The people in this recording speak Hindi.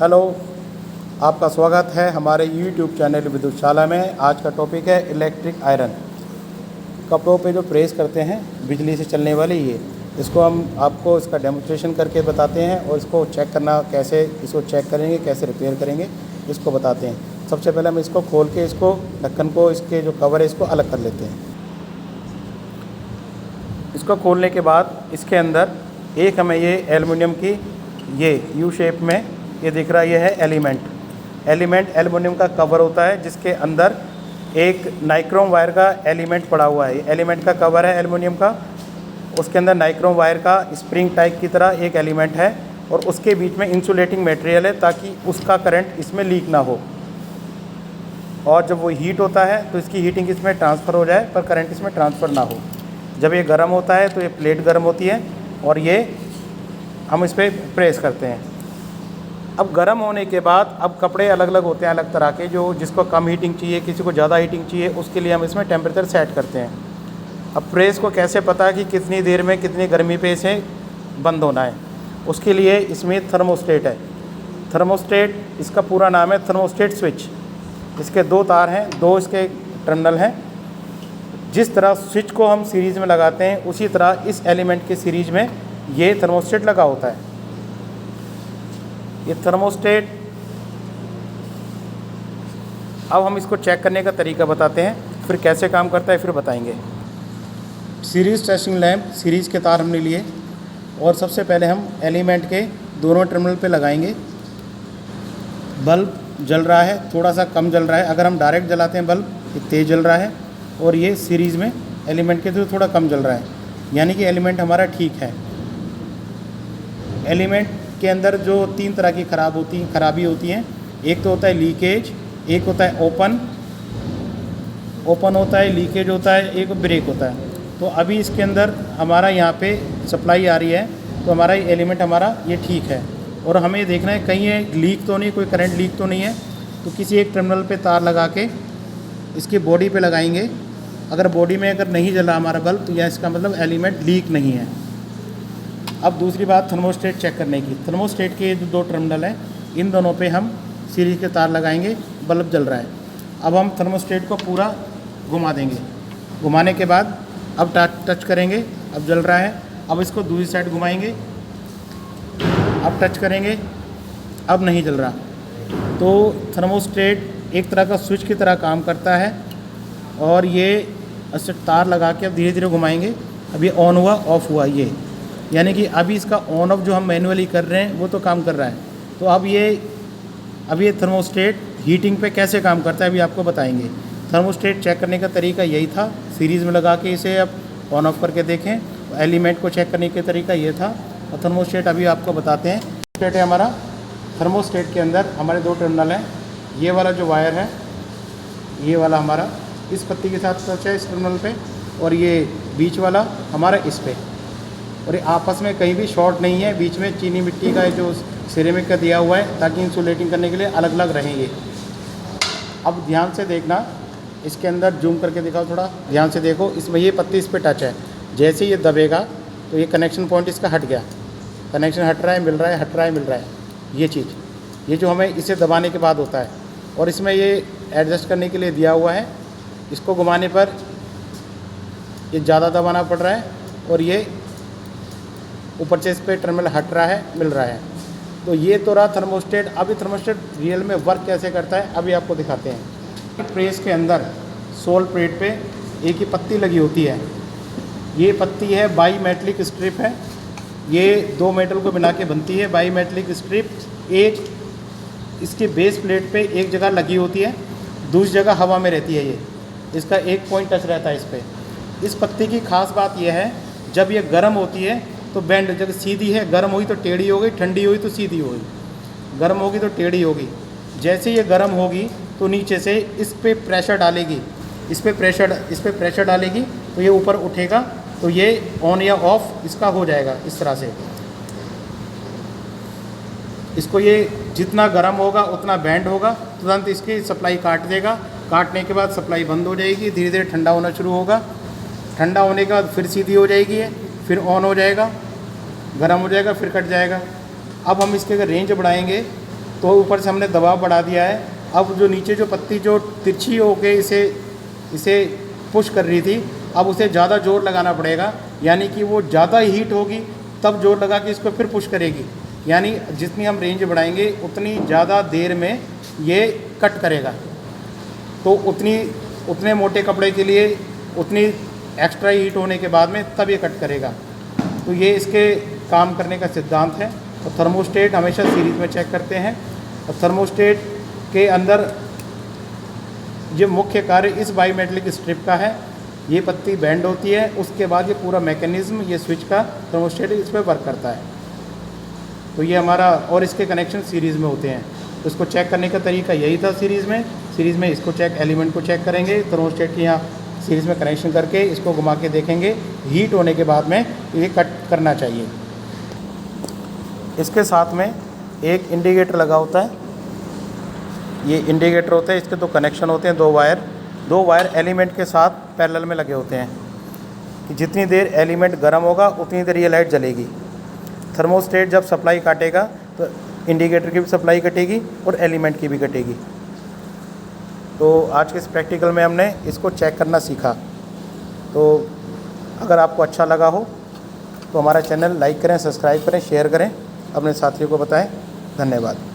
हेलो, आपका स्वागत है हमारे YouTube चैनल विद्युतशाला में। आज का टॉपिक है इलेक्ट्रिक आयरन। कपड़ों पे जो प्रेस करते हैं बिजली से चलने वाली इसको हम आपको इसका डेमोन्स्ट्रेशन करके बताते हैं और इसको चेक करना कैसे, इसको चेक करेंगे, कैसे रिपेयर करेंगे इसको बताते हैं। सबसे पहले हम इसको खोल के इसको ढक्कन को, इसके जो कवर है इसको अलग कर लेते हैं। इसको खोलने के बाद इसके अंदर एक हमें ये एल्युमिनियम की ये यू शेप में ये दिख रहा है, ये है एलिमेंट एल्युमिनियम का कवर होता है जिसके अंदर एक नाइक्रोम वायर का एलिमेंट पड़ा हुआ है। एलिमेंट का कवर है एल्युमिनियम का, उसके अंदर नाइक्रोम वायर का स्प्रिंग टाइप की तरह एक एलिमेंट है और उसके बीच में इंसुलेटिंग मटेरियल है ताकि उसका करंट इसमें लीक ना हो। और जब वो हीट होता है तो इसकी हीटिंग इसमें ट्रांसफ़र हो जाए पर करंट इसमें ट्रांसफ़र ना हो। जब ये गर्म होता है तो ये प्लेट गर्म होती है और ये हम इस पर प्रेस करते हैं। अब गर्म होने के बाद अब कपड़े अलग अलग होते हैं, अलग तरह के, जो जिसको कम हीटिंग चाहिए, किसी को ज़्यादा हीटिंग चाहिए, उसके लिए हम इसमें टेम्परेचर सेट करते हैं। अब प्रेस को कैसे पता है कि कितनी देर में कितनी गर्मी पे इसे बंद होना है, उसके लिए इसमें थर्मोस्टेट है। थर्मोस्टेट इसका पूरा नाम है थर्मोस्टेट स्विच। इसके दो तार हैं, दो इसके टर्मिनल हैं। जिस तरह स्विच को हम सीरीज़ में लगाते हैं उसी तरह इस एलिमेंट के सीरीज़ में ये थर्मोस्टेट लगा होता है। ये थर्मोस्टेट, अब हम इसको चेक करने का तरीका बताते हैं, फिर कैसे काम करता है फिर बताएंगे। सीरीज़ टेस्टिंग लैंप, सीरीज़ के तार हमने लिए और सबसे पहले हम एलिमेंट के दोनों टर्मिनल पे लगाएंगे। बल्ब जल रहा है, थोड़ा सा कम जल रहा है। अगर हम डायरेक्ट जलाते हैं बल्ब, ये तेज़ जल रहा है और ये सीरीज़ में एलिमेंट के थ्रू थोड़ा कम जल रहा है, यानी कि एलिमेंट हमारा ठीक है। एलिमेंट के अंदर जो तीन तरह की खराबी होती हैं, एक तो होता है लीकेज, एक होता है ओपन होता है, लीकेज होता है, एक ब्रेक होता है। तो अभी इसके अंदर हमारा यहाँ पे सप्लाई आ रही है तो हमारा ये एलिमेंट हमारा ये ठीक है और हमें देखना है कहीं ये लीक तो नहीं, कोई करंट लीक तो नहीं है। तो किसी एक टर्मिनल पे तार लगा के इसकी बॉडी पे लगाएंगे। अगर बॉडी में अगर नहीं जला हमारा बल्ब तो यह इसका मतलब एलिमेंट लीक नहीं है। अब दूसरी बात थर्मोस्टेट चेक करने की। थर्मोस्टेट के जो दो टर्मिनल हैं इन दोनों पे हम सीरीज के तार लगाएंगे, बल्ब जल रहा है। अब हम थर्मोस्टेट को पूरा घुमा देंगे। घुमाने के बाद अब टच करेंगे, अब जल रहा है। अब इसको दूसरी साइड घुमाएंगे, अब टच करेंगे, अब नहीं जल रहा। तो थर्मोस्टेट एक तरह का स्विच की तरह काम करता है और ये ऐसे तार लगा के अब धीरे धीरे घुमाएंगे। अब ये ऑन हुआ, ऑफ हुआ, ये यानी कि अभी इसका ऑन ऑफ जो हम मैनुअली कर रहे हैं वो तो काम कर रहा है। तो अब ये थर्मोस्टेट हीटिंग पे कैसे काम करता है अभी आपको बताएंगे। थर्मोस्टेट चेक करने का तरीका यही था, सीरीज़ में लगा के इसे अब ऑन ऑफ करके देखें। एलिमेंट को चेक करने का तरीका ये था और थर्मोस्टेट अभी आपको बताते हैं। थर्मोस्टेट है हमारा। थर्मोस्टेट के अंदर हमारे दो टर्मिनल हैं। ये वाला जो वायर है, ये वाला हमारा इस पत्ती के साथ टच है इस टर्मिनल पे, और ये बीच वाला हमारा इस पे, और ये आपस में कहीं भी शॉर्ट नहीं है। बीच में चीनी मिट्टी का जो सिरेमिक का दिया हुआ है ताकि इंसुलेटिंग करने के लिए अलग अलग रहें ये। अब ध्यान से देखना, इसके अंदर जूम करके दिखाओ, थोड़ा ध्यान से देखो। इसमें ये पत्ती इस पे टच है, जैसे ये दबेगा तो ये कनेक्शन पॉइंट इसका हट गया। कनेक्शन हट रहा है, मिल रहा है, हट रहा है, मिल रहा है। ये चीज़, ये जो हमें इसे दबाने के बाद होता है। और इसमें ये एडजस्ट करने के लिए दिया हुआ है, इसको घुमाने पर ये ज़्यादा दबाना पड़ रहा है और ये ऊपर से इस पर टर्मिनल हट रहा है, मिल रहा है। तो ये तो रहा थर्मोस्टेट। अभी थर्मोस्टेट रियल में वर्क कैसे करता है अभी आपको दिखाते हैं। प्रेस के अंदर सोल प्लेट पे एक ही पत्ती लगी होती है। ये पत्ती है बाई मेटलिक स्ट्रिप है, ये दो मेटल को मिला के बनती है बाई मेटलिक स्ट्रिप। एक इसके बेस प्लेट पे एक जगह लगी होती है, दूसरी जगह हवा में रहती है। ये इसका एक पॉइंट टच रहता है इस पर। इस पत्ती की खास बात यह है, जब ये गर्म होती है तो बैंड, जब सीधी है, गर्म हुई तो टेढ़ी हो गई, ठंडी हुई तो सीधी हो गई। गर्म होगी तो टेढ़ी होगी। जैसे ये गर्म होगी तो नीचे से इस पर प्रेशर डालेगी, इस पर प्रेशर डालेगी तो ये ऊपर उठेगा, तो ये ऑन या ऑफ इसका हो जाएगा इस तरह से। इसको ये जितना गर्म होगा उतना बैंड होगा, तुरंत इसकी सप्लाई काट देगा। काटने के बाद सप्लाई बंद हो जाएगी, धीरे धीरे ठंडा होना शुरू होगा। ठंडा होने के बाद फिर सीधी हो जाएगी ये, फिर ऑन हो जाएगा, गर्म हो जाएगा, फिर कट जाएगा। अब हम इसके अगर रेंज बढ़ाएंगे तो ऊपर से हमने दबाव बढ़ा दिया है। अब जो नीचे जो पत्ती जो तिरछी होके इसे पुश कर रही थी, अब उसे ज़्यादा जोर लगाना पड़ेगा, यानी कि वो ज़्यादा हीट होगी तब जोर लगा के इसको फिर पुश करेगी। यानी जितनी हम रेंज बढ़ाएंगे उतनी ज़्यादा देर में ये कट करेगा। तो उतने मोटे कपड़े के लिए उतनी एक्स्ट्रा हीट होने के बाद में तब ये कट करेगा। तो ये इसके काम करने का सिद्धांत है। और थर्मोस्टेट हमेशा सीरीज़ में चेक करते हैं। और थर्मोस्टेट के अंदर ये मुख्य कार्य इस बाईमेटलिक स्ट्रिप का है। ये पत्ती बैंड होती है, उसके बाद ये पूरा मैकेनिज्म, ये स्विच का थर्मोस्टेट इस पर वर्क करता है। तो ये हमारा, और इसके कनेक्शन सीरीज़ में होते हैं। तो इसको चेक करने का तरीका यही था। सीरीज़ में इसको एलिमेंट को चेक करेंगे, थर्मोस्टेट की यहाँ सीरीज़ में कनेक्शन करके इसको घुमा के देखेंगे, हीट होने के बाद में ये कट करना चाहिए। इसके साथ में एक इंडिकेटर लगा होता है। ये इंडिकेटर होते हैं, इसके दो कनेक्शन होते हैं, दो वायर एलिमेंट के साथ पैरेलल में लगे होते हैं कि जितनी देर एलिमेंट गर्म होगा उतनी देर ये लाइट जलेगी। थर्मोस्टेट जब सप्लाई काटेगा तो इंडिकेटर की भी सप्लाई कटेगी और एलिमेंट की भी कटेगी। तो आज के इस प्रैक्टिकल में हमने इसको चेक करना सीखा। तो अगर आपको अच्छा लगा हो तो हमारा चैनल लाइक करें, सब्सक्राइब करें, शेयर करें, अपने साथियों को बताएं। धन्यवाद।